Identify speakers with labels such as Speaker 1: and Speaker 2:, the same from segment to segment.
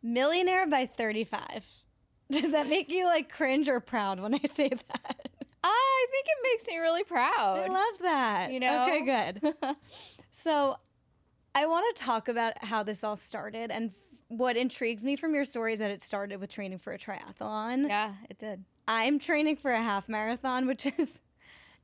Speaker 1: Millionaire by 35. Does that make you like cringe or proud when I say that?
Speaker 2: I think it makes me really proud.
Speaker 1: I love that.
Speaker 2: You know?
Speaker 1: Okay, good. So I want to talk about how this all started. And what intrigues me from your story is that it started with training for a triathlon.
Speaker 2: Yeah, it did.
Speaker 1: I'm training for a half marathon, which is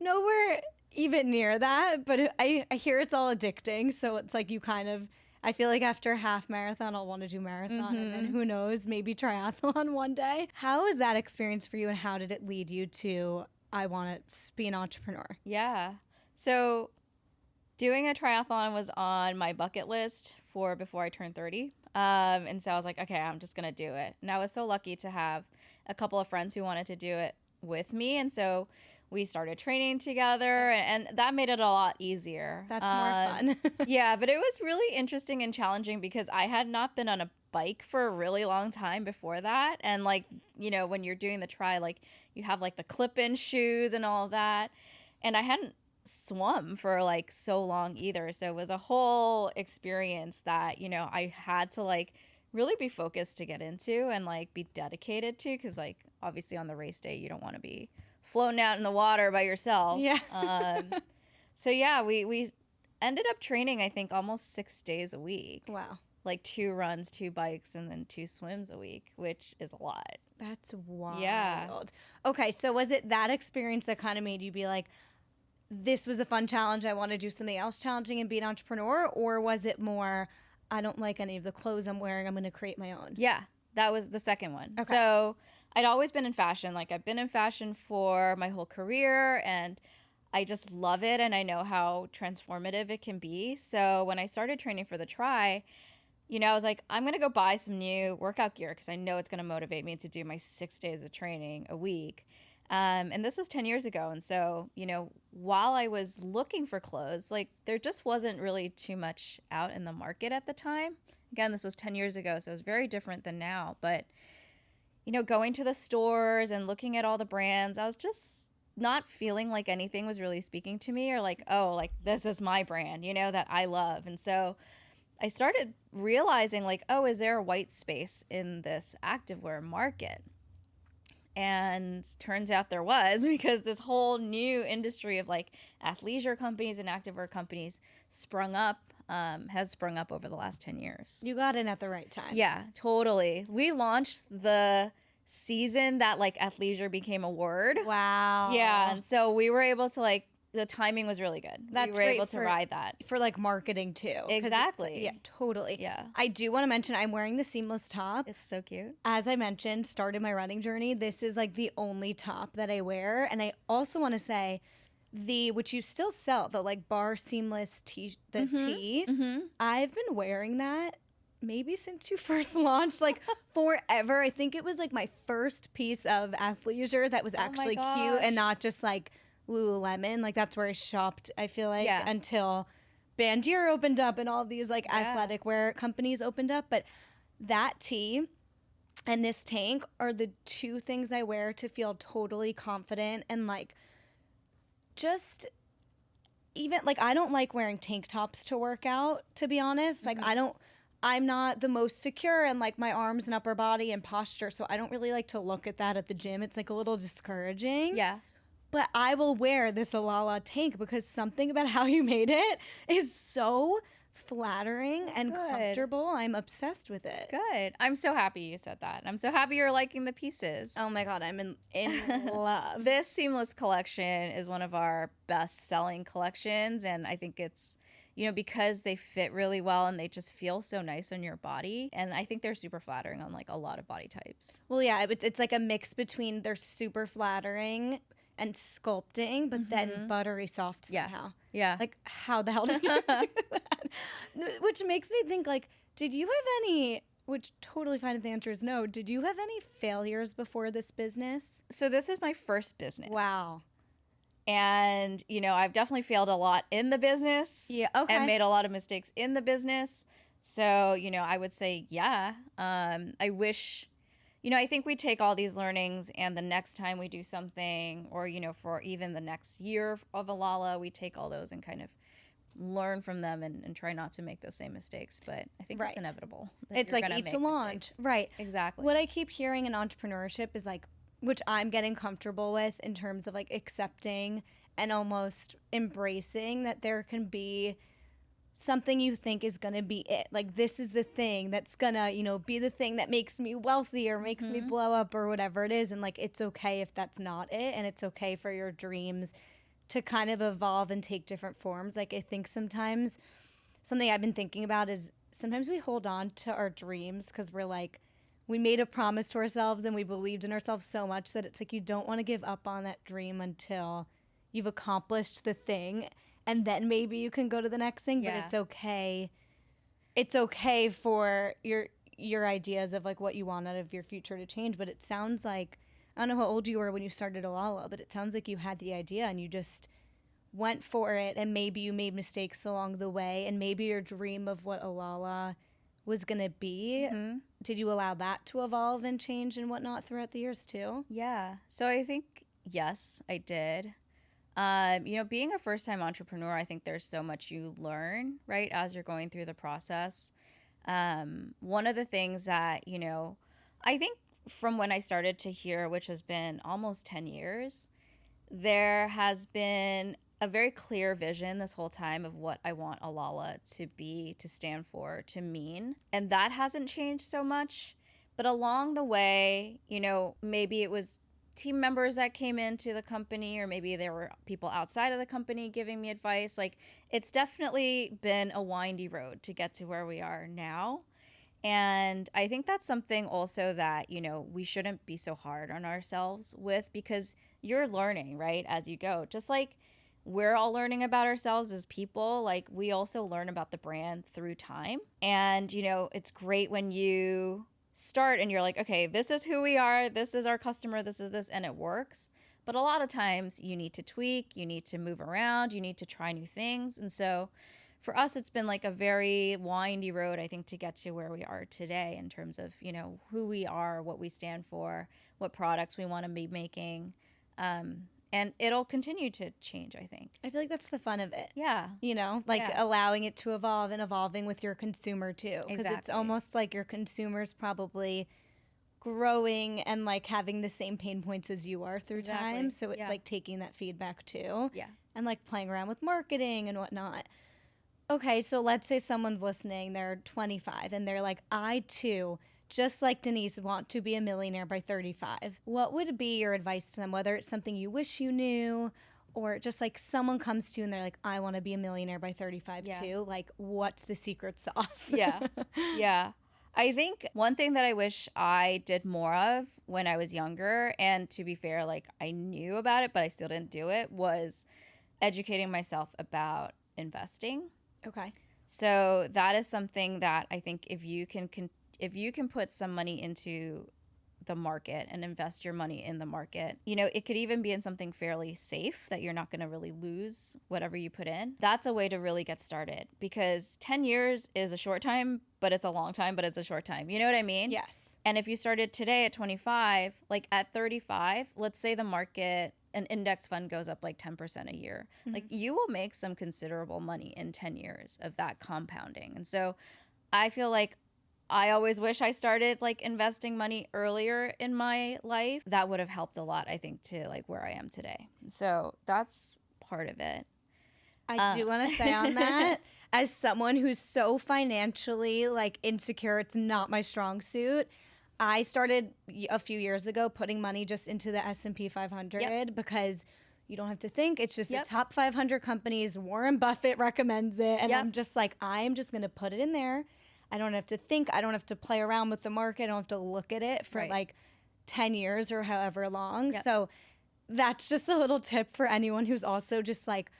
Speaker 1: nowhere even near that. But I hear it's all addicting. So it's like you kind of, I feel like after a half marathon, I'll want to do marathon. And then who knows, maybe triathlon one day. How was that experience for you, and how did it lead you to, I want to be an entrepreneur?
Speaker 2: Yeah. So doing a triathlon was on my bucket list for before I turned 30. And so I was like, okay, I'm just going to do it. And I was so lucky to have a couple of friends who wanted to do it with me. And so we started training together, and that made it a lot easier.
Speaker 1: That's more fun.
Speaker 2: Yeah, but it was really interesting and challenging because I had not been on a bike for a really long time before that. And like, you know, when you're doing the tri, like you have like the clip-in shoes and all of that. And I hadn't swum for like so long either. So it was a whole experience that, you know, I had to like really be focused to get into and like be dedicated to, because like obviously on the race day you don't want to be floating out in the water by yourself.
Speaker 1: Yeah.
Speaker 2: So yeah, we ended up training I think almost 6 days a week.
Speaker 1: Wow.
Speaker 2: Like 2 runs, 2 bikes, and then 2 swims a week, which is a lot.
Speaker 1: That's wild.
Speaker 2: Yeah.
Speaker 1: Okay, so was it that experience that kind of made you be like, this was a fun challenge, I want to do something else challenging and be an entrepreneur? Or was it more, I don't like any of the clothes I'm wearing, I'm going to create my own?
Speaker 2: Yeah, that was the second one.
Speaker 1: Okay.
Speaker 2: So I'd always been in fashion. Like I've been in fashion for my whole career, and I just love it, and I know how transformative it can be. So when I started training for the tri, you know, I was like, I'm going to go buy some new workout gear because I know it's going to motivate me to do my 6 days of training a week. And this was 10 years ago. And so, you know, while I was looking for clothes, like there just wasn't really too much out in the market at the time. Again, this was 10 years ago, so it was very different than now. But, you know, going to the stores and looking at all the brands, I was just not feeling like anything was really speaking to me, or like, oh, like this is my brand, you know, that I love. And so I started realizing like, oh, is there a white space in this activewear market? And turns out there was, because this whole new industry of like athleisure companies and activewear companies has sprung up over the last 10 years.
Speaker 1: You got in at the right time.
Speaker 2: Yeah, totally. We launched the season that like athleisure became a word.
Speaker 1: Wow.
Speaker 2: Yeah, and so we were able to like, the timing was really good.
Speaker 1: That's
Speaker 2: we were
Speaker 1: great
Speaker 2: able to ride that.
Speaker 1: for like marketing too. 'Cause
Speaker 2: Exactly.
Speaker 1: Yeah, totally.
Speaker 2: Yeah.
Speaker 1: I do want to mention I'm wearing the seamless top.
Speaker 2: It's so cute.
Speaker 1: As I mentioned, started my running journey. This is like the only top that I wear. And I also want to say which you still sell, the like bar seamless tee. I've been wearing that maybe since you first launched, like forever. I think it was like my first piece of athleisure that was actually cute and not just like Lululemon. Like that's where I shopped, I feel like, until Bandier opened up and all of these like athletic wear companies opened up. But that tee and this tank are the 2 things I wear to feel totally confident and like just even like I don't like wearing tank tops to work out, to be honest. Like I'm not the most secure in like my arms and upper body and posture, so I don't really like to look at that at the gym. It's like a little discouraging.
Speaker 2: Yeah.
Speaker 1: But I will wear this Alala tank because something about how you made it is so flattering and comfortable. I'm obsessed with it.
Speaker 2: Good. I'm so happy you said that. I'm so happy you're liking the pieces.
Speaker 1: Oh my God, I'm in love.
Speaker 2: This seamless collection is one of our best-selling collections, and I think it's, you know, because they fit really well and they just feel so nice on your body. And I think they're super flattering on like a lot of body types.
Speaker 1: Well, yeah, it's like a mix between they're super flattering and sculpting, but then buttery soft somehow.
Speaker 2: Yeah.
Speaker 1: Like, how the hell did you do that? Which makes me think, like, did you have any, which totally fine if the answer is no, did you have any failures before this business?
Speaker 2: So this is my first business.
Speaker 1: Wow.
Speaker 2: And, you know, I've definitely failed a lot in the business.
Speaker 1: Yeah, okay.
Speaker 2: And made a lot of mistakes in the business. So, you know, I would say, yeah. I wish... You know, I think we take all these learnings, and the next time we do something, or, you know, for even the next year of Alala, we take all those and kind of learn from them and try not to make those same mistakes. But I think
Speaker 1: Right.
Speaker 2: it's inevitable. That
Speaker 1: It's
Speaker 2: you're
Speaker 1: like
Speaker 2: gonna
Speaker 1: each to
Speaker 2: make
Speaker 1: launch.
Speaker 2: mistakes.
Speaker 1: Right.
Speaker 2: Exactly.
Speaker 1: What I keep hearing in entrepreneurship is like, which I'm getting comfortable with in terms of like accepting and almost embracing that there can be something you think is going to be it. Like, this is the thing that's going to, you know, be the thing that makes me wealthy or makes me blow up or whatever it is. And like, it's okay if that's not it. And it's okay for your dreams to kind of evolve and take different forms. Like, I think sometimes something I've been thinking about is sometimes we hold on to our dreams because we're like, we made a promise to ourselves and we believed in ourselves so much that it's like you don't want to give up on that dream until you've accomplished the thing, and then maybe you can go to the next thing.
Speaker 2: Yeah.
Speaker 1: But it's okay. It's okay for your ideas of like what you want out of your future to change. But it sounds like, I don't know how old you were when you started Alala, but it sounds like you had the idea and you just went for it, and maybe you made mistakes along the way, and maybe your dream of what Alala was going to be, did you allow that to evolve and change and whatnot throughout the years too?
Speaker 2: Yeah. So I think, yes, I did. You know, being a first-time entrepreneur, I think there's so much you learn, right, as you're going through the process. One of the things that, you know, I think from when I started to here, which has been almost 10 years, there has been a very clear vision this whole time of what I want Alala to be, to stand for, to mean. And that hasn't changed so much. But along the way, you know, maybe it was team members that came into the company, or maybe there were people outside of the company giving me advice. Like, it's definitely been a windy road to get to where we are now. And I think that's something also that, you know, we shouldn't be so hard on ourselves with, because you're learning, right, as you go. Just like we're all learning about ourselves as people, like we also learn about the brand through time. And, you know, it's great when you start and you're like, okay, this is who we are, this is our customer, this is this, and it works. But a lot of times you need to tweak, you need to move around, you need to try new things. And so for us, it's been like a very windy road, I think, to get to where we are today in terms of, you know, who we are, what we stand for, what products we want to be making. And it'll continue to change, I think.
Speaker 1: I feel like that's the fun of it.
Speaker 2: Yeah.
Speaker 1: You know, like
Speaker 2: Yeah.
Speaker 1: allowing it to evolve and evolving with your consumer too. Because it's
Speaker 2: Exactly.
Speaker 1: almost like your consumer's probably growing and like having the same pain points as you are through
Speaker 2: Exactly.
Speaker 1: time. So it's
Speaker 2: Yeah.
Speaker 1: like taking that feedback too.
Speaker 2: Yeah.
Speaker 1: And like playing around with marketing and whatnot. Okay, so let's say someone's listening, they're 25 and they're like, I too, just like Denise, want to be a millionaire by 35. What would be your advice to them, whether it's something you wish you knew or just like someone comes to you and they're like, I want to be a millionaire by 35
Speaker 2: Yeah.
Speaker 1: too? Like, what's the secret sauce?
Speaker 2: Yeah. Yeah. I think one thing that I wish I did more of when I was younger, and to be fair, like I knew about it, but I still didn't do it, was educating myself about investing.
Speaker 1: Okay.
Speaker 2: So that is something that I think if you can put some money into the market and invest your money in the market, you know, it could even be in something fairly safe that you're not going to really lose whatever you put in. That's a way to really get started, because 10 years is a short time, but it's a long time, but it's a short time. You know what I mean?
Speaker 1: Yes.
Speaker 2: And if you started today at 25, like at 35, let's say the market, an index fund goes up like 10% a year, like you will make some considerable money in 10 years of that compounding. And so I feel like I always wish I started like investing money earlier in my life. That would have helped a lot, I think, to like where I am today. So that's part of it.
Speaker 1: I do want to say on that, as someone who's so financially like insecure, it's not my strong suit. I started a few years ago putting money just into the S&P 500 because you don't have to think. It's just the top 500 companies. Warren Buffett recommends it. And I'm just like, I'm just going to put it in there. I don't have to think. I don't have to play around with the market. I don't have to look at it for like 10 years or however long. So that's just a little tip for anyone who's also just like,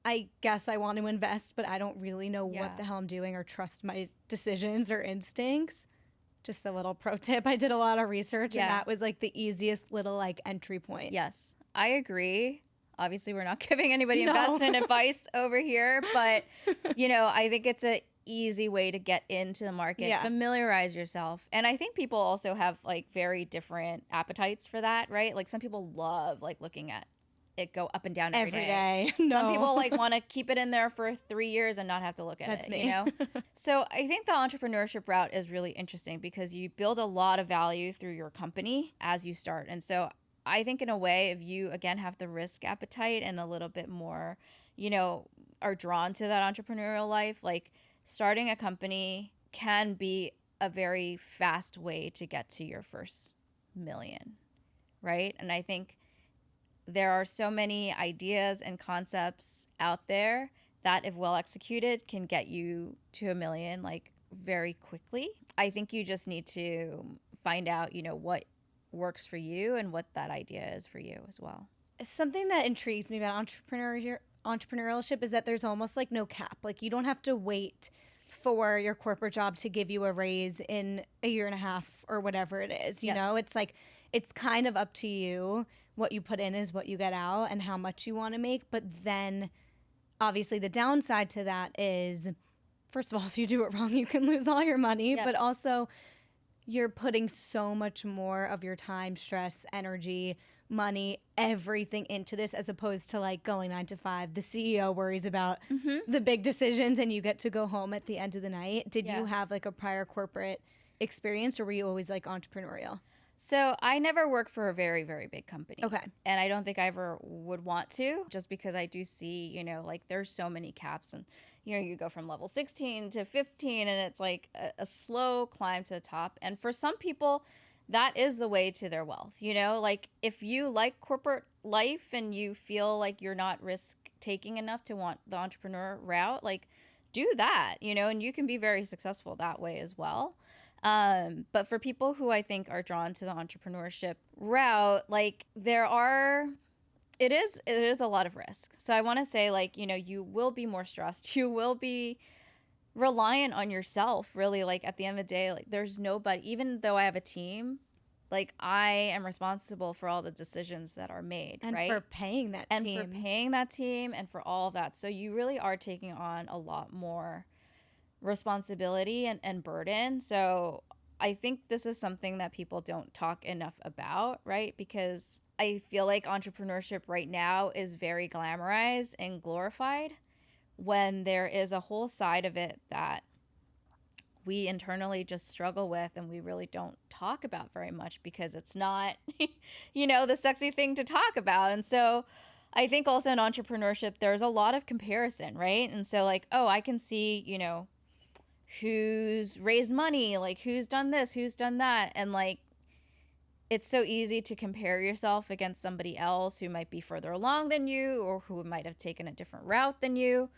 Speaker 1: I guess I want to invest, but I don't really know what the hell I'm doing or trust my decisions or instincts. Just a little pro tip. I did a lot of research and that was like the easiest little like entry point.
Speaker 2: Yes, I agree. Obviously, we're not giving anybody investment advice over here, but you know, I think it's a easy way to get into the market, familiarize yourself. And I think people also have like very different appetites for that, right? Like some people love like looking at it go up and down every
Speaker 1: day.
Speaker 2: No.
Speaker 1: No.
Speaker 2: Some people like want to keep it in there for 3 years and not have to look at
Speaker 1: That's
Speaker 2: it,
Speaker 1: me.
Speaker 2: you know? So I think the entrepreneurship route is really interesting because you build a lot of value through your company as you start. And so I think in a way, if you, again, have the risk appetite and a little bit more, you know, are drawn to that entrepreneurial life, like starting a company can be a very fast way to get to your first million, right? And I think there are so many ideas and concepts out there that, if well executed, can get you to a million like very quickly. I think you just need to find out, you know, what works for you and what that idea is for you as well.
Speaker 1: Something that intrigues me about entrepreneurship is that there's almost like no cap. Like you don't have to wait for your corporate job to give you a raise in a year and a half or whatever it is. You know, it's like, it's kind of up to you. What you put in is what you get out and how much you want to make. But then obviously the downside to that is, first of all, if you do it wrong, you can lose all your money. But also you're putting so much more of your time, stress, energy, money, everything into this, as opposed to like going 9 to 5. The CEO worries about the big decisions and you get to go home at the end of the night. Did you have like a prior corporate experience, or were you always like entrepreneurial?
Speaker 2: So I never worked for a very, very big company.
Speaker 1: Okay.
Speaker 2: And I don't think I ever would want to, just because I do see, you know, like there's so many caps, and, you know, you go from level 16 to 15 and it's like a slow climb to the top. And for some people, that is the way to their wealth. You know, like if you like corporate life and you feel like you're not risk taking enough to want the entrepreneur route, like do that, you know, and you can be very successful that way as well. But for people who I think are drawn to the entrepreneurship route, like it is a lot of risk. So I want to say, like, you know, you will be more stressed. You will be reliant on yourself, really. Like at the end of the day, like there's nobody, even though I have a team, like I am responsible for all the decisions that are made,
Speaker 1: and
Speaker 2: right?
Speaker 1: for paying that
Speaker 2: and
Speaker 1: team.
Speaker 2: for paying that team and for all of that. So you really are taking on a lot more responsibility and burden. So I think this is something that people don't talk enough about, right? Because I feel like entrepreneurship right now is very glamorized and glorified, when there is a whole side of it that we internally just struggle with and we really don't talk about very much, because it's not, you know, the sexy thing to talk about. And so I think also in entrepreneurship, there's a lot of comparison, right? And so like, oh, I can see, you know, who's raised money, like who's done this, who's done that. And like, it's so easy to compare yourself against somebody else who might be further along than you, or who might have taken a different route than you.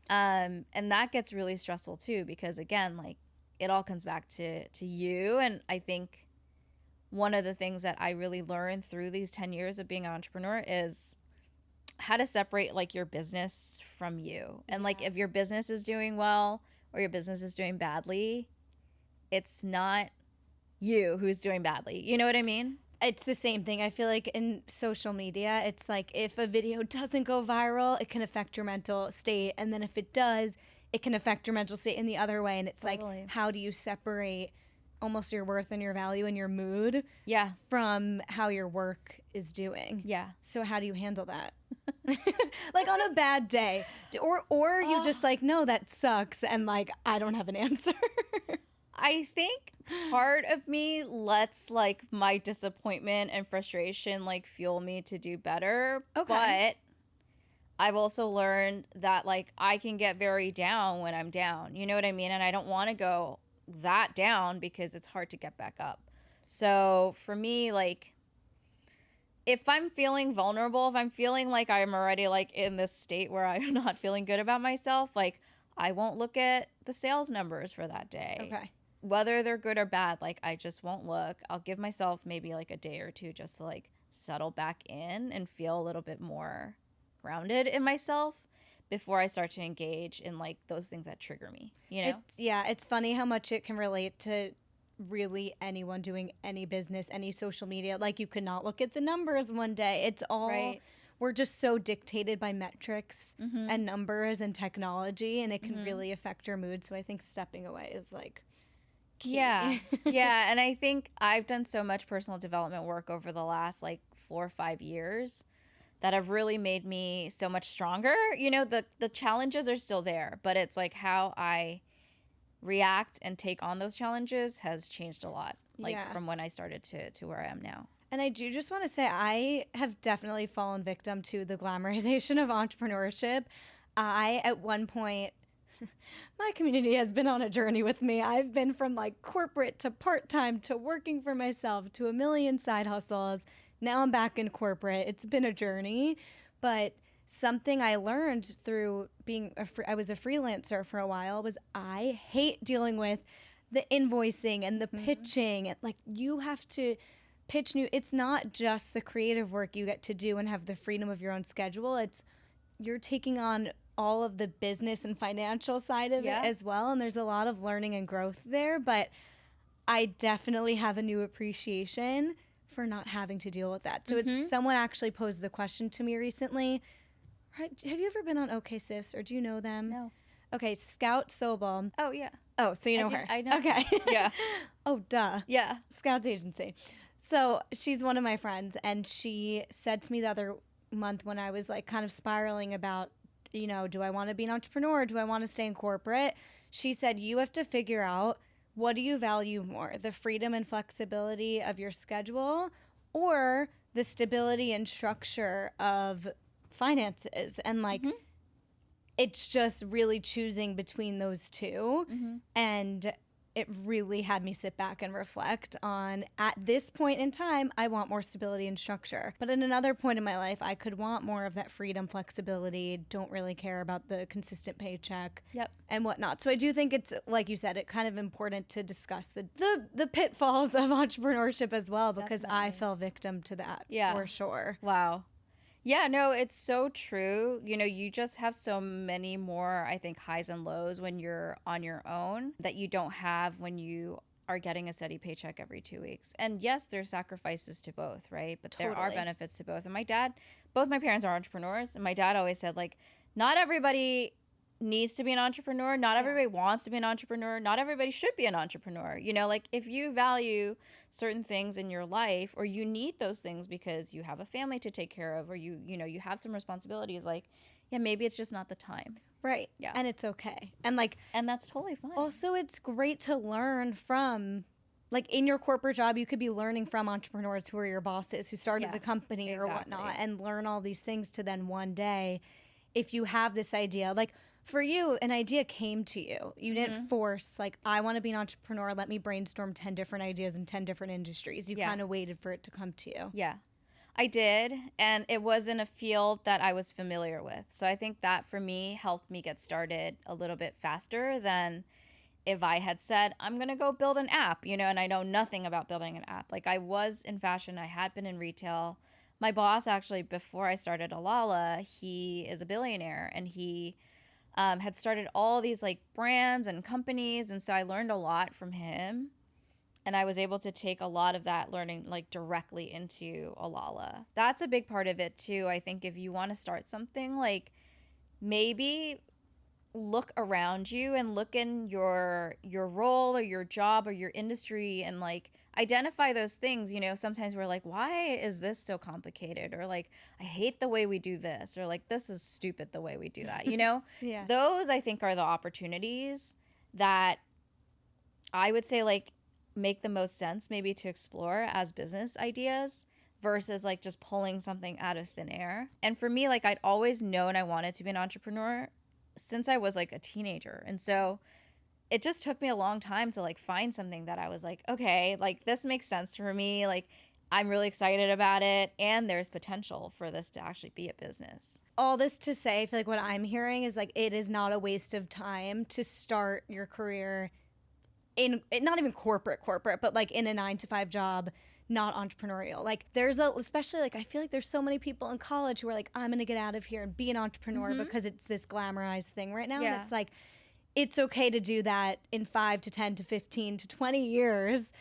Speaker 2: And that gets really stressful too, because again, like it all comes back to you. And I think one of the things that I really learned through these 10 years of being an entrepreneur is how to separate like your business from you. And like, if your business is doing well or your business is doing badly, it's not you who's doing badly. You know what I mean?
Speaker 1: It's the same thing. I feel like in social media, it's like if a video doesn't go viral, it can affect your mental state. And then if it does, it can affect your mental state in the other way. And it's like, how do you separate almost your worth and your value and your mood from how your work is doing?
Speaker 2: Yeah.
Speaker 1: So how do you handle that? Like on a bad day? Or you just like, no, that sucks. And like, I don't have an answer.
Speaker 2: I think part of me lets like my disappointment and frustration like fuel me to do better.
Speaker 1: Okay.
Speaker 2: But I've also learned that like I can get very down when I'm down. You know what I mean? And I don't want to go that down because it's hard to get back up. So for me, like if I'm feeling vulnerable, if I'm feeling like I'm already like in this state where I'm not feeling good about myself, like I won't look at the sales numbers for that day.
Speaker 1: Okay.
Speaker 2: Whether they're good or bad, like I just won't look. I'll give myself maybe like a day or two just to like settle back in and feel a little bit more grounded in myself before I start to engage in like those things that trigger me, you know?
Speaker 1: It's funny how much it can relate to really anyone doing any business, any social media. Like you could not look at the numbers one day. It's all, we're just so dictated by metrics and numbers and technology, and it can really affect your mood. So I think stepping away is like key.
Speaker 2: Yeah. And I think I've done so much personal development work over the last like 4 or 5 years that have really made me so much stronger. You know, the challenges are still there, but it's like how I react and take on those challenges has changed a lot, like from when I started to where I am now.
Speaker 1: And I do just want to say I have definitely fallen victim to the glamorization of entrepreneurship. I, at one point, my community has been on a journey with me. I've been from like corporate to part-time to working for myself to a million side hustles. Now I'm back in corporate. It's been a journey, but something I learned through being I was a freelancer for a while was I hate dealing with the invoicing and the pitching. Like, you have to pitch new. It's not just the creative work you get to do and have the freedom of your own schedule. It's you're taking on all of the business and financial side of it as well. And there's a lot of learning and growth there, but I definitely have a new appreciation for not having to deal with that. So it's someone actually posed the question to me recently. Have you ever been on OK Sis, or do you know them?
Speaker 2: No.
Speaker 1: Okay, Scout Sobel.
Speaker 2: Oh, yeah.
Speaker 1: Oh, so you know her.
Speaker 2: I know.
Speaker 1: Okay.
Speaker 2: Yeah.
Speaker 1: Oh, duh.
Speaker 2: Yeah.
Speaker 1: Scout Agency. So she's one of my friends, and she said to me the other month when I was like kind of spiraling about, you know, do I want to be an entrepreneur? Do I want to stay in corporate? She said, you have to figure out, what do you value more, the freedom and flexibility of your schedule or the stability and structure of finances? And like, it's just really choosing between those two. And it really had me sit back and reflect on, at this point in time, I want more stability and structure. But at another point in my life, I could want more of that freedom, flexibility, don't really care about the consistent paycheck and whatnot. So I do think it's, like you said, it's kind of important to discuss the pitfalls of entrepreneurship as well, because I fell victim to that for sure.
Speaker 2: Wow. Yeah, no, it's so true. You know, you just have so many more, I think, highs and lows when you're on your own that you don't have when you are getting a steady paycheck every 2 weeks. And yes, there's sacrifices to both, right? But there are benefits to both. And both my parents are entrepreneurs. And my dad always said, like, not everybody needs to be an entrepreneur. Not everybody wants to be an entrepreneur. Not everybody should be an entrepreneur. You know, like, if you value certain things in your life, or you need those things because you have a family to take care of, or you have some responsibilities, like, yeah, maybe it's just not the time.
Speaker 1: Right. Yeah. And it's okay. And like,
Speaker 2: and that's totally fine.
Speaker 1: Also, it's great to learn from, like, in your corporate job, you could be learning from entrepreneurs who are your bosses, who started the company or whatnot, and learn all these things to then one day, if you have this idea, like, for you, an idea came to you. You didn't force, like, I want to be an entrepreneur. Let me brainstorm 10 different ideas in 10 different industries. You kind of waited for it to come to you.
Speaker 2: Yeah, I did. And it was in a field that I was familiar with. So I think that for me helped me get started a little bit faster than if I had said, I'm going to go build an app, you know, and I know nothing about building an app. Like, I was in fashion. I had been in retail. My boss, actually, before I started Alala, he is a billionaire, and he had started all these like brands and companies. And so I learned a lot from him, and I was able to take a lot of that learning like directly into Alala. That's a big part of it too. I think if you want to start something, like, maybe look around you and look in your role or your job or your industry, and like identify those things. You know, sometimes we're like, why is this so complicated? Or like, I hate the way we do this, or like, this is stupid the way we do that, you know? Those, I think, are the opportunities that I would say like make the most sense maybe to explore as business ideas, versus like just pulling something out of thin air. And for me, like, I'd always known I wanted to be an entrepreneur since I was like a teenager. And so it just took me a long time to like find something that I was like, okay, like, this makes sense for me. Like, I'm really excited about it, and there's potential for this to actually be a business.
Speaker 1: All this to say, I feel like what I'm hearing is like, it is not a waste of time to start your career in, not even corporate, but like in a 9-to-5 job, not entrepreneurial. Like, especially like, I feel like there's so many people in college who are like, I'm going to get out of here and be an entrepreneur because it's this glamorized thing right now. And it's like, it's okay to do that in 5 to 10 to 15 to 20 years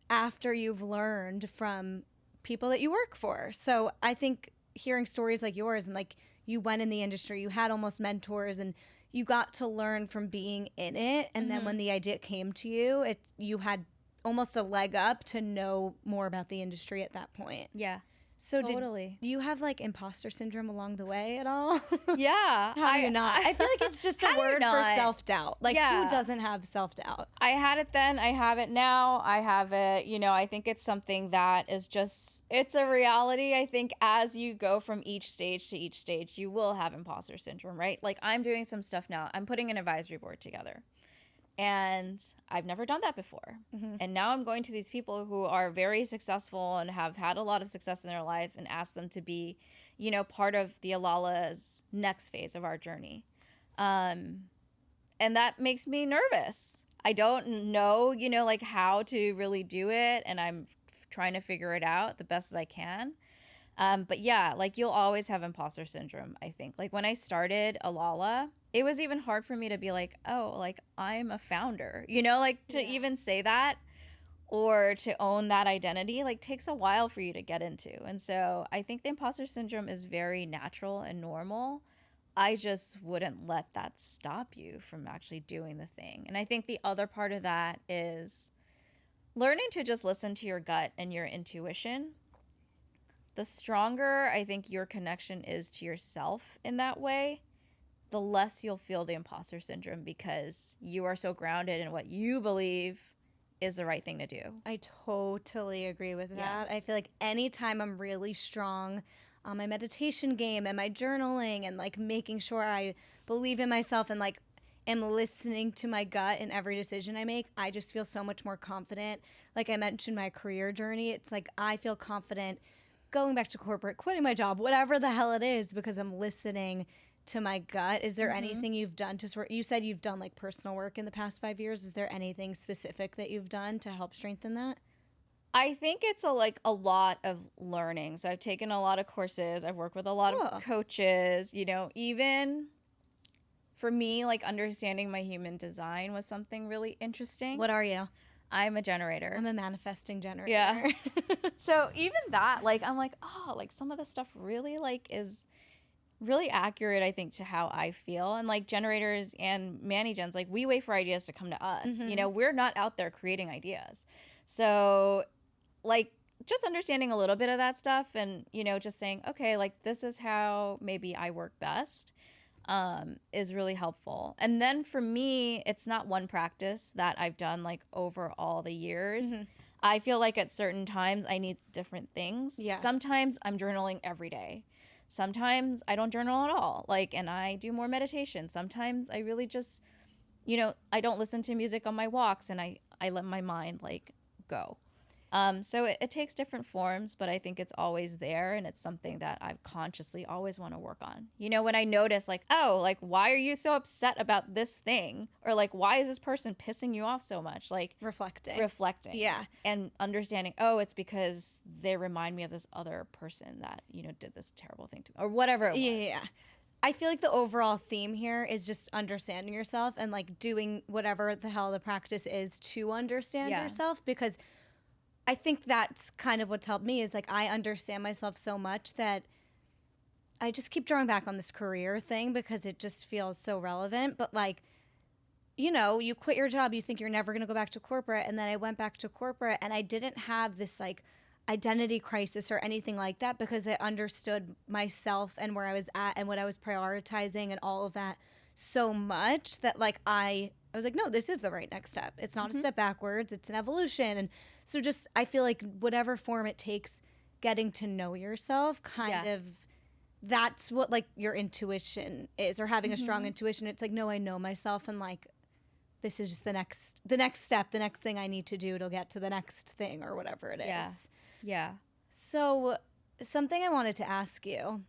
Speaker 1: after you've learned from people that you work for. So I think hearing stories like yours, and like, you went in the industry, you had almost mentors, and you got to learn from being in it. And then when the idea came to you, you had almost a leg up to know more about the industry at that point.
Speaker 2: Yeah.
Speaker 1: So
Speaker 2: Totally.
Speaker 1: do you have like imposter syndrome along the way at all?
Speaker 2: Yeah.
Speaker 1: How do you not? I feel like it's just a word for self-doubt. Like,
Speaker 2: Yeah.
Speaker 1: who doesn't have self-doubt?
Speaker 2: I had it then. I have it now. I have it. You know, I think it's something that is just, it's a reality. I think as you go from each stage to each stage, you will have imposter syndrome, right? Like, I'm doing some stuff now. I'm putting an advisory board together. And I've never done that before.
Speaker 1: Mm-hmm.
Speaker 2: And now I'm going to these people who are very successful and have had a lot of success in their life and ask them to be, you know, part of the Alala's next phase of our journey. And that makes me nervous. I don't know, you know, like how to really do it. And I'm trying to figure it out the best that I can. But yeah, like you'll always have imposter syndrome, I think. Like when I started Alala, it was even hard for me to be like, oh, like I'm a founder, you know, like to even say that or to own that identity, like takes a while for you to get into. And so I think the imposter syndrome is very natural and normal. I just wouldn't let that stop you from actually doing the thing. And I think the other part of that is learning to just listen to your gut and your intuition. The stronger I think your connection is to yourself in that way, the less you'll feel the imposter syndrome because you are so grounded in what you believe is the right thing to do.
Speaker 1: I totally agree with that. I feel like anytime I'm really strong on my meditation game and my journaling and like making sure I believe in myself and like am listening to my gut in every decision I make, I just feel so much more confident. Like I mentioned my career journey, it's like I feel confident going back to corporate, quitting my job, whatever the hell it is, because I'm listening to my gut. Is there anything you've done to sort? You said you've done like personal work in the past 5 years. Is there anything specific that you've done to help strengthen that?
Speaker 2: I think it's a lot of learning. So I've taken a lot of courses. I've worked with a lot of coaches, you know, even for me, like understanding my human design was something really interesting.
Speaker 1: What are you?
Speaker 2: I'm a generator.
Speaker 1: I'm a manifesting generator.
Speaker 2: Yeah. So even that, like, I'm like, oh, like some of the stuff really like is really accurate, I think, to how I feel. And like generators and Mani-gens, like we wait for ideas to come to us. You know, we're not out there creating ideas. So like just understanding a little bit of that stuff and, you know, just saying, okay, like this is how maybe I work best is really helpful. And then for me, it's not one practice that I've done like over all the years. I feel like at certain times I need different things.
Speaker 1: Yeah.
Speaker 2: Sometimes I'm journaling every day. Sometimes I don't journal at all. Like, and I do more meditation. Sometimes I really just, you know, I don't listen to music on my walks and I let my mind like go. So it takes different forms, but I think it's always there and it's something that I consciously always want to work on. You know, when I notice like, oh, like, why are you so upset about this thing? Or like, why is this person pissing you off so much? Like
Speaker 1: Reflecting.
Speaker 2: Yeah. And understanding, oh, it's because they remind me of this other person that, you know, did this terrible thing to me or whatever it was.
Speaker 1: Yeah. I feel like the overall theme here is just understanding yourself and like doing whatever the hell the practice is to understand yourself, because I think that's kind of what's helped me is like I understand myself so much that I just keep drawing back on this career thing because it just feels so relevant. But like, you know, you quit your job, you think you're never going to go back to corporate. And then I went back to corporate and I didn't have this like identity crisis or anything like that because I understood myself and where I was at and what I was prioritizing and all of that so much that like I was like, no, this is the right next step. It's not a step backwards. It's an evolution. And so just, I feel like whatever form it takes, getting to know yourself kind of, that's what like your intuition is, or having a strong intuition. It's like, no, I know myself and like, this is just the next step, the next thing I need to do to get to the next thing or whatever it is.
Speaker 2: Yeah.
Speaker 1: So something I wanted to ask you,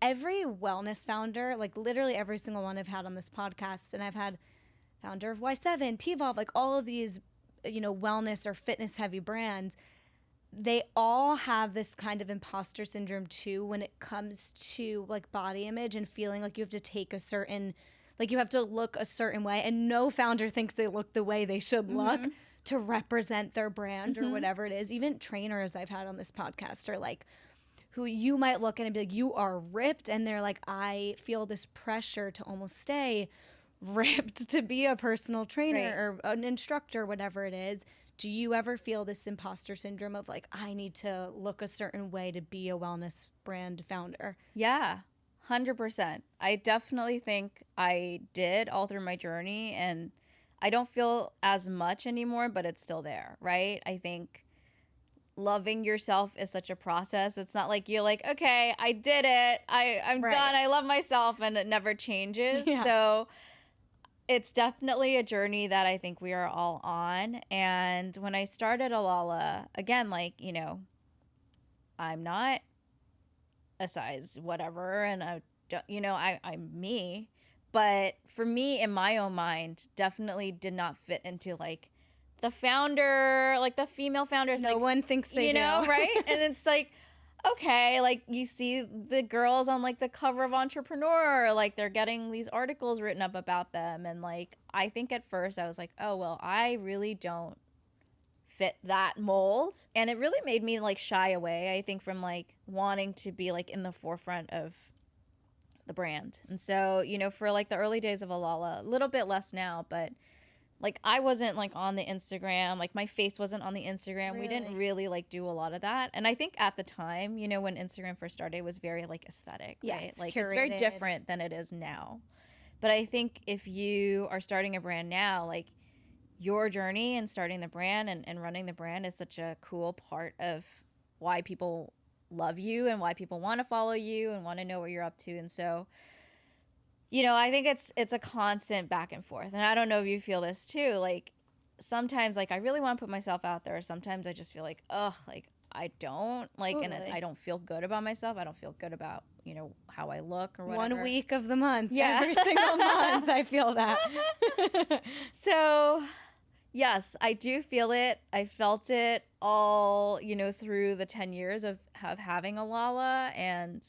Speaker 1: every wellness founder, like literally every single one I've had on this podcast, and I've had founder of Y7, Pvolve, like all of these, you know, wellness or fitness heavy brands, they all have this kind of imposter syndrome too when it comes to like body image and feeling like you have to take a certain, like you have to look a certain way, and no founder thinks they look the way they should look to represent their brand or whatever it is. Even trainers I've had on this podcast are like, who you might look at and be like, you are ripped, and they're like, I feel this pressure to almost stay ripped to be a personal trainer or an instructor, whatever it is, do you ever feel this imposter syndrome of like, I need to look a certain way to be a wellness brand founder?
Speaker 2: Yeah, 100%. I definitely think I did all through my journey, and I don't feel as much anymore, but it's still there, right? I think loving yourself is such a process. It's not like you're like, okay, I did it. I'm
Speaker 1: Right.
Speaker 2: done. I love myself, and it never changes.
Speaker 1: Yeah.
Speaker 2: So it's definitely a journey that I think we are all on. And when I started Alala, again, like, you know, I'm not a size whatever, and I don't, you know, I'm me. But for me, in my own mind, definitely did not fit into like the founder, like the female founders.
Speaker 1: No
Speaker 2: like,
Speaker 1: one thinks they do.
Speaker 2: you know, right? And it's like, okay, like you see the girls on like the cover of Entrepreneur, like they're getting these articles written up about them. And like, I think at first I was like, oh, well, I really don't fit that mold. And it really made me like shy away, I think, from like wanting to be like in the forefront of the brand. And so, you know, for like the early days of Alala, a little bit less now, but like I wasn't like on the Instagram, like my face wasn't on the Instagram.
Speaker 1: Really?
Speaker 2: We didn't really like do a lot of that. And I think at the time, you know, when Instagram first started, it was very like aesthetic,
Speaker 1: Yes,
Speaker 2: right? Like
Speaker 1: curated.
Speaker 2: it's very different than it is now. But I think if you are starting a brand now, like your journey and starting the brand and running the brand is such a cool part of why people love you and why people want to follow you and want to know what you're up to. And so, you know, I think it's a constant back and forth. And I don't know if you feel this too. Like sometimes like I really want to put myself out there. Sometimes I just feel like, ugh, like I don't like,
Speaker 1: Totally.
Speaker 2: and I don't feel good about myself. I don't feel good about, you know, how I look or whatever.
Speaker 1: 1 week of the month.
Speaker 2: Yeah.
Speaker 1: Every single month I feel that.
Speaker 2: So yes, I do feel it. I felt it all, you know, through the 10 years of having Alala. And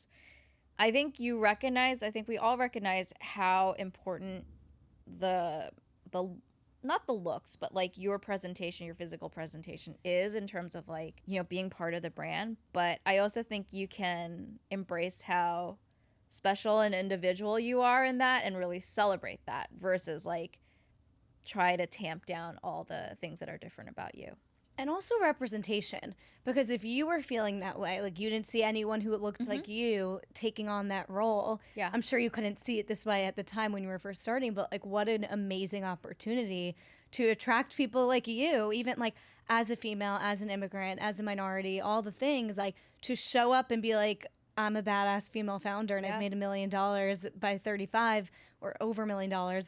Speaker 2: I think you recognize, I think we all recognize how important the not the looks, but like your presentation, your physical presentation is in terms of like, you know, being part of the brand. But I also think you can embrace how special and individual you are in that and really celebrate that versus like try to tamp down all the things that are different about you.
Speaker 1: And also representation, because if you were feeling that way, like you didn't see anyone who looked like you taking on that role.
Speaker 2: Yeah.
Speaker 1: I'm sure you couldn't see it this way at the time when you were first starting, but like what an amazing opportunity to attract people like you, even like as a female, as an immigrant, as a minority, all the things, like to show up and be like, I'm a badass female founder and I've made $1 million by 35 or over $1 million.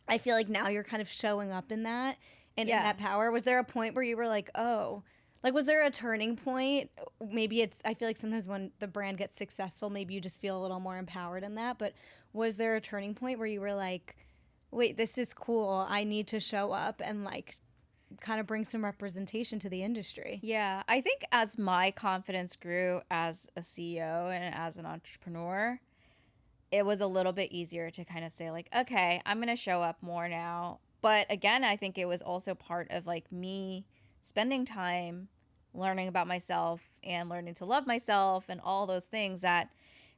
Speaker 1: I feel like now you're kind of showing up in that and in that power. Was there a point where you were like, oh, like, was there a turning point? Maybe I feel like sometimes when the brand gets successful, maybe you just feel a little more empowered in that. But was there a turning point where you were like, wait, this is cool. I need to show up and like kind of bring some representation to the industry?
Speaker 2: Yeah. I think as my confidence grew as a CEO and as an entrepreneur, it was a little bit easier to kind of say like, okay, I'm going to show up more now. But again, I think it was also part of like me spending time learning about myself and learning to love myself and all those things that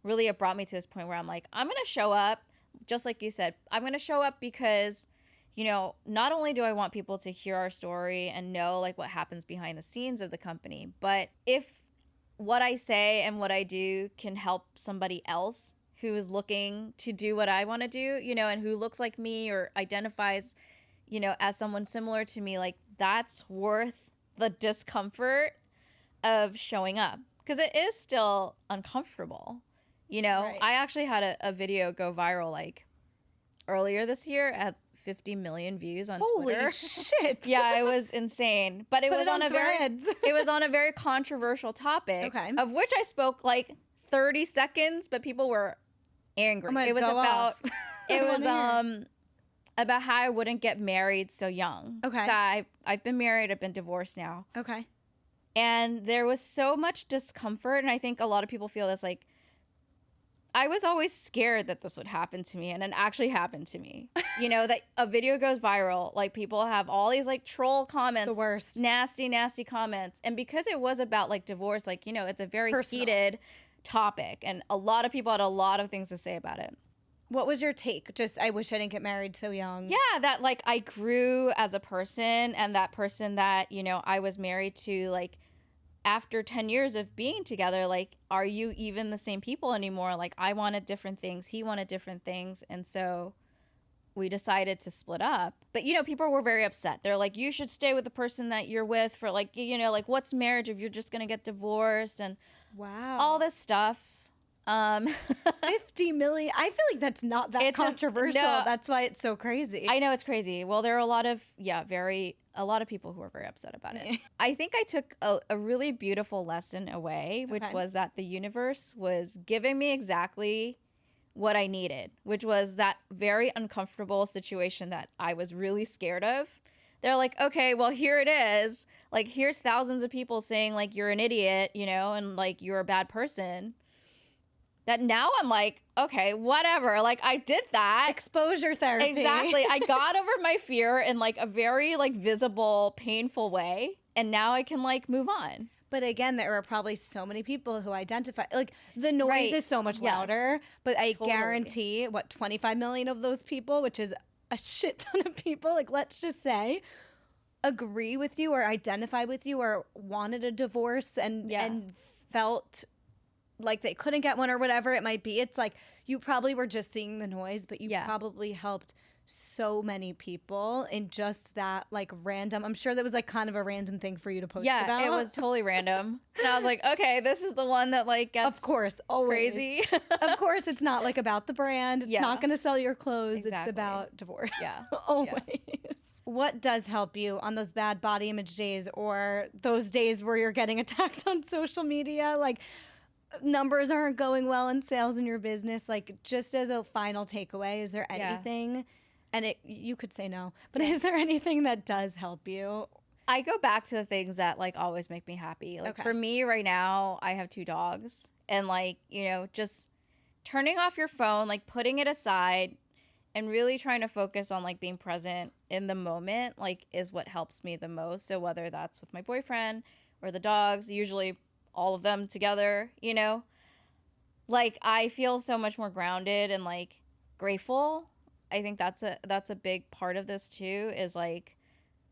Speaker 2: really have brought me to this point where I'm like, I'm going to show up, just like you said, I'm going to show up because, you know, not only do I want people to hear our story and know like what happens behind the scenes of the company, but if what I say and what I do can help somebody else who is looking to do what I want to do, you know, and who looks like me or identifies, you know, as someone similar to me, like that's worth the discomfort of showing up because it is still uncomfortable. You know,
Speaker 1: Right.
Speaker 2: I actually had a video go viral like earlier this year at 50 million views on
Speaker 1: Holy
Speaker 2: Twitter.
Speaker 1: shit.
Speaker 2: Yeah, it was insane. But it
Speaker 1: Put
Speaker 2: was
Speaker 1: it
Speaker 2: on
Speaker 1: on
Speaker 2: a very
Speaker 1: Threads.
Speaker 2: it was on a very controversial topic,
Speaker 1: Okay.
Speaker 2: of which I spoke like 30 seconds, but people were angry.
Speaker 1: I'm gonna
Speaker 2: It was
Speaker 1: go
Speaker 2: about
Speaker 1: off.
Speaker 2: it
Speaker 1: I
Speaker 2: was
Speaker 1: wanna hear.
Speaker 2: about how I wouldn't get married so young.
Speaker 1: Okay.
Speaker 2: So I've been married, I've been divorced now.
Speaker 1: Okay.
Speaker 2: And there was so much discomfort, and I think a lot of people feel this like I was always scared that this would happen to me, and it actually happened to me. You know, that a video goes viral, like people have all these like troll comments,
Speaker 1: The worst.
Speaker 2: nasty, nasty comments. And because it was about like divorce, like, you know, it's a very
Speaker 1: Personal.
Speaker 2: heated topic, and a lot of people had a lot of things to say about it.
Speaker 1: What was your take? Just, I wish I didn't get married so young.
Speaker 2: Yeah, that like I grew as a person, and that person that, you know, I was married to, like after 10 years of being together, like, are you even the same people anymore? Like, I wanted different things. He wanted different things. And so we decided to split up. But, you know, people were very upset. They're like, you should stay with the person that you're with for, like, you know, like, what's marriage if you're just going to get divorced and
Speaker 1: Wow.
Speaker 2: all this stuff.
Speaker 1: 50 million. I feel like that's not that controversial.
Speaker 2: No.
Speaker 1: That's why it's so crazy.
Speaker 2: I know it's crazy. Well, there are a lot of, a lot of people who are very upset about it. I think I took a really beautiful lesson away, which was that the universe was giving me exactly what I needed, which was that very uncomfortable situation that I was really scared of. They're like, okay, well, here it is. Like, here's thousands of people saying, like, you're an idiot, you know, and, like, you're a bad person. That now I'm like, okay, whatever. Like, I did that.
Speaker 1: Exposure therapy.
Speaker 2: Exactly. I got over my fear in, like, a very, like, visible, painful way. And now I can, like, move on.
Speaker 1: But again, there are probably so many people who identify, like, the noise is so much louder, but I guarantee, 25 million of those people, which is a shit ton of people, like, let's just say, agree with you or identify with you or wanted a divorce and felt like they couldn't get one or whatever it might be. It's like, you probably were just seeing the noise, but you probably helped so many people in just that, like, random, I'm sure that was, like, kind of a random thing for you to post about.
Speaker 2: Yeah, it was totally random. And I was like, okay, this is the one that, like, gets
Speaker 1: of course, always
Speaker 2: crazy.
Speaker 1: Of course, it's not, like, about the brand. It's not going to sell your clothes. Exactly. It's about divorce.
Speaker 2: Yeah.
Speaker 1: Always. Yeah. What does help you on those bad body image days or those days where you're getting attacked on social media? Like, numbers aren't going well in sales in your business. Like, just as a final takeaway, is there anything, and you could say no, but is there anything that does help you?
Speaker 2: I go back to the things that, like, always make me happy. Like, for me right now, I have 2 dogs, and, like, you know, just turning off your phone, like, putting it aside and really trying to focus on, like, being present in the moment, like, is what helps me the most. So whether that's with my boyfriend or the dogs, usually all of them together, you know, like, I feel so much more grounded and, like, grateful. I think that's a big part of this too, is, like,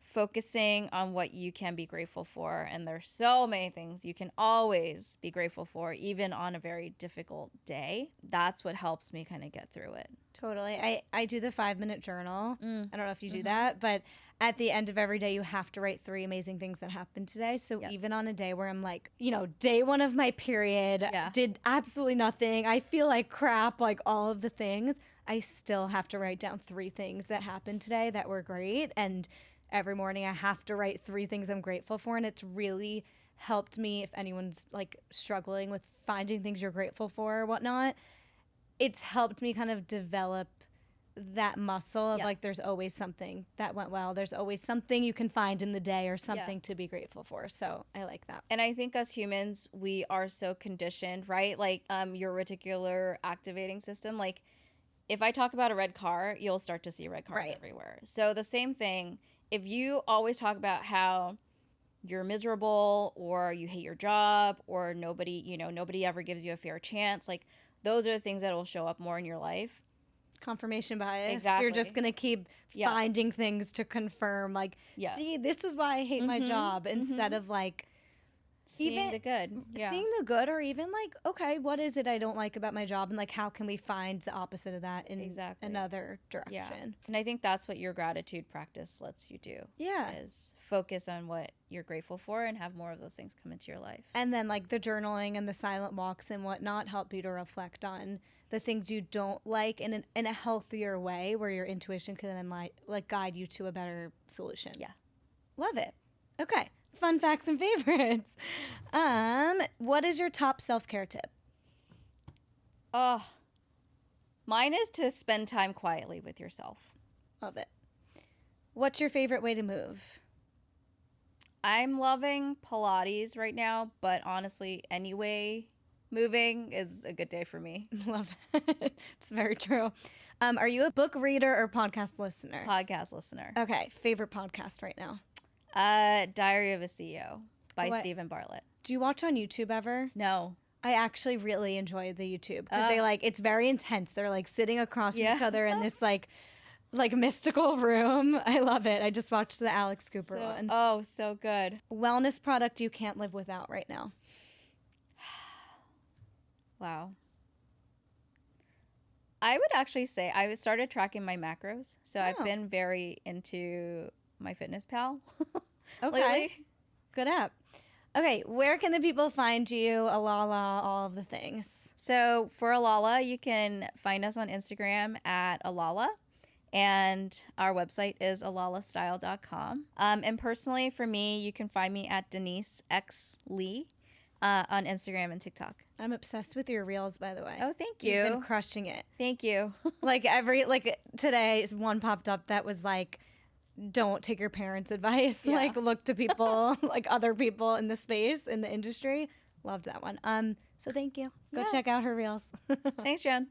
Speaker 2: focusing on what you can be grateful for. And there's so many things you can always be grateful for, even on a very difficult day. That's what helps me kind of get through it.
Speaker 1: Totally. I do the 5-minute journal. I don't know if you do that, but at the end of every day, you have to write 3 amazing things that happened today. So even on a day where I'm like, you know, day 1 of my period, did absolutely nothing, I feel like crap, like all of the things, I still have to write down 3 things that happened today that were great. And every morning I have to write 3 things I'm grateful for. And it's really helped me, if anyone's, like, struggling with finding things you're grateful for or whatnot, it's helped me kind of develop that muscle of like, there's always something that went well. There's always something you can find in the day or something to be grateful for. So I like that.
Speaker 2: And I think as humans, we are so conditioned, right? Like, your reticular activating system, like, if I talk about a red car, you'll start to see red cars everywhere. So the same thing, if you always talk about how you're miserable or you hate your job or nobody ever gives you a fair chance, like, those are the things that will show up more in your life.
Speaker 1: Confirmation bias.
Speaker 2: Exactly.
Speaker 1: You're just going to keep finding things to confirm, like, see, this is why I hate my job, instead of, like,
Speaker 2: seeing the good.
Speaker 1: Seeing the good, or even, like, okay, what is it I don't like about my job? And, like, how can we find the opposite of that in another direction?
Speaker 2: Yeah. And I think that's what your gratitude practice lets you do.
Speaker 1: Yeah.
Speaker 2: Is focus on what you're grateful for and have more of those things come into your life.
Speaker 1: And then, like, the journaling and the silent walks and whatnot help you to reflect on the things you don't like in a healthier way, where your intuition can then, like, guide you to a better solution.
Speaker 2: Yeah.
Speaker 1: Love it. Okay. Fun facts and favorites. What is your top self-care tip?
Speaker 2: Oh, mine is to spend time quietly with yourself.
Speaker 1: Love it. What's your favorite way to move?
Speaker 2: I'm loving Pilates right now, but honestly, anyway, moving is a good day for me.
Speaker 1: Love it. It's very true. Are you a book reader or podcast listener?
Speaker 2: Podcast listener.
Speaker 1: Okay. Favorite podcast right now?
Speaker 2: Diary of a CEO by Stephen Bartlett.
Speaker 1: Do you watch on YouTube ever?
Speaker 2: No.
Speaker 1: I actually really enjoy the YouTube because they like, it's very intense. They're like sitting across from each other in this like mystical room. I love it. I just watched the Alex Cooper one.
Speaker 2: Oh, so good.
Speaker 1: Wellness product you can't live without right now.
Speaker 2: Wow. I would actually say I started tracking my macros. So I've been very into my Fitness Pal lately.
Speaker 1: Good app. Okay, where can the people find you, Alala, all of the things?
Speaker 2: So for Alala, you can find us on Instagram at Alala. And our website is alalastyle.com. And personally, for me, you can find me at Denise X Lee on Instagram and TikTok.
Speaker 1: I'm obsessed with your reels, by the way.
Speaker 2: Oh, thank you.
Speaker 1: You've been crushing it.
Speaker 2: Thank you.
Speaker 1: Like today, one popped up that was like, don't take your parents' advice. Yeah. Like look to people, like other people in the space, in the industry. Loved that one. So thank you. Go check out her reels.
Speaker 2: Thanks, Jen.